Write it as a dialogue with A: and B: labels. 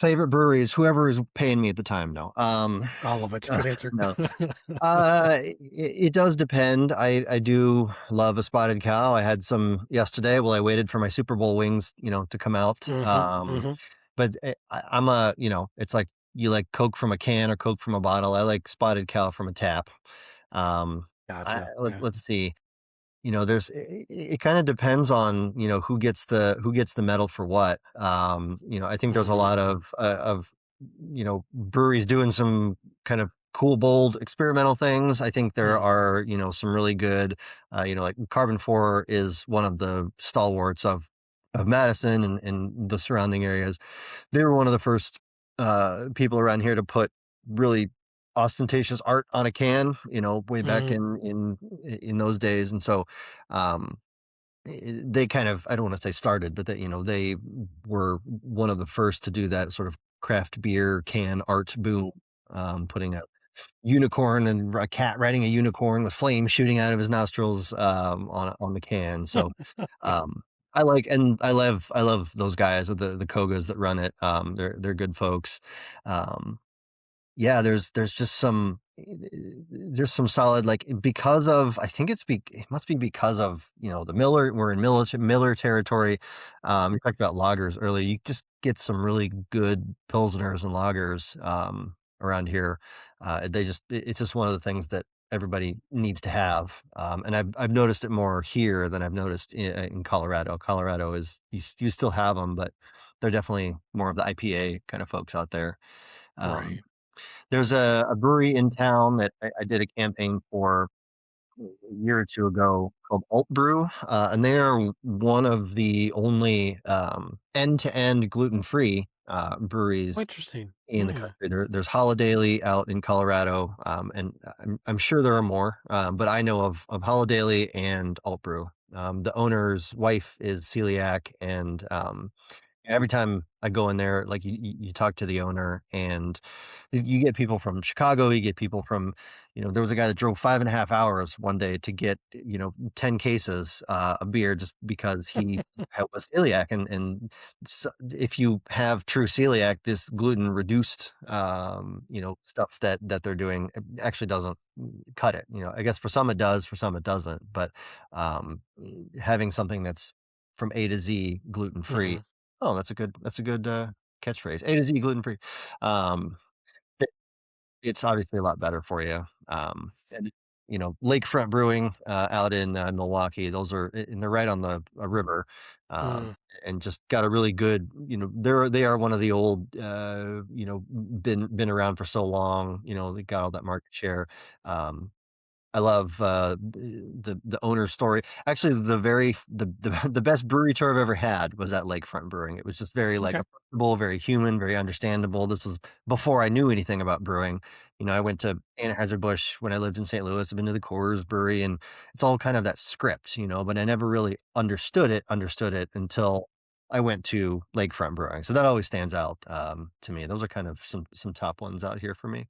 A: Favorite breweries, whoever is paying me at the time, no.
B: All of it. Good answer.
A: No. It does depend. I do love a spotted cow. I had some yesterday while I waited for my Super Bowl wings, to come out.
B: Mhm, mhm.
A: But I'm it's like you like Coke from a can or Coke from a bottle. I like spotted cow from a tap.
B: Gotcha, yeah.
A: Let's see. It kind of depends on who gets the medal for what. I think there's a
B: Mhm,
A: lot of breweries doing some kind of cool, bold, experimental things. I think there
B: mhm.
A: are some really good, like Carbon Four is one of the stalwarts of Madison and the surrounding areas. They were one of the first people around here to put really ostentatious art on a can, way back
B: Mhm.
A: in those days. And so um they kind of, I don't want to say started, but that they were one of the first to do that sort of craft beer can art boom, putting a unicorn and a cat riding a unicorn with flames shooting out of his nostrils on the can. So um I love those guys, the Kogas that run it. They're good folks. Um yeah, there's just there's some solid, like, because of, I think it must be because of, the Miller, we're in Miller territory. We talked about lagers earlier. You just get some really good pilsners and lagers, around here. It's just one of the things that everybody needs to have. And I've noticed it more here than I've noticed in Colorado. Colorado is, you still have them, but they're definitely more of the IPA kind of folks out there. Um,
B: Right.
A: there's a brewery in town that I did a campaign for a year or 2 ago called Alt Brew, and they are one of the only, end-to-end gluten-free,
B: Oh,
A: breweries
B: interesting.
A: in the
B: Yeah.
A: country. There's Holidaily out in Colorado, and I'm sure there are more, but I know of Holidaily and Alt Brew. The owner's wife is celiac, and, every time I go in there, like, you talk to the owner, and you get people from Chicago, you get people from, there was a guy that drove 5.5 hours one day to get, 10 cases, of beer just because he was celiac, and if you have true celiac, this gluten reduced, stuff that they're doing, actually doesn't cut it. I guess for some it does, for some it doesn't, but, having something that's from A to Z gluten free.
B: Mhm.
A: Oh, that's a good, catchphrase. A to Z gluten free. Um, it it's obviously a lot better for you. And, Lakefront Brewing, out in, Milwaukee, those are, and they're right on the a river,
B: Mm.
A: and just got a really good, they are one of the old, been around for so long, they got all that market share. Um, I love, the owner's story. Actually, the best brewery tour I've ever had was at Lakefront Brewing. It was just very, like,
B: Okay.
A: approachable, very human, very understandable. This was before I knew anything about brewing. I went to Anheuser-Busch when I lived in St. Louis. I've been to the Coors Brewery, and it's all kind of that script, but I never really understood it until I went to Lakefront Brewing. So that always stands out, to me. Those are kind of some top ones out here for me.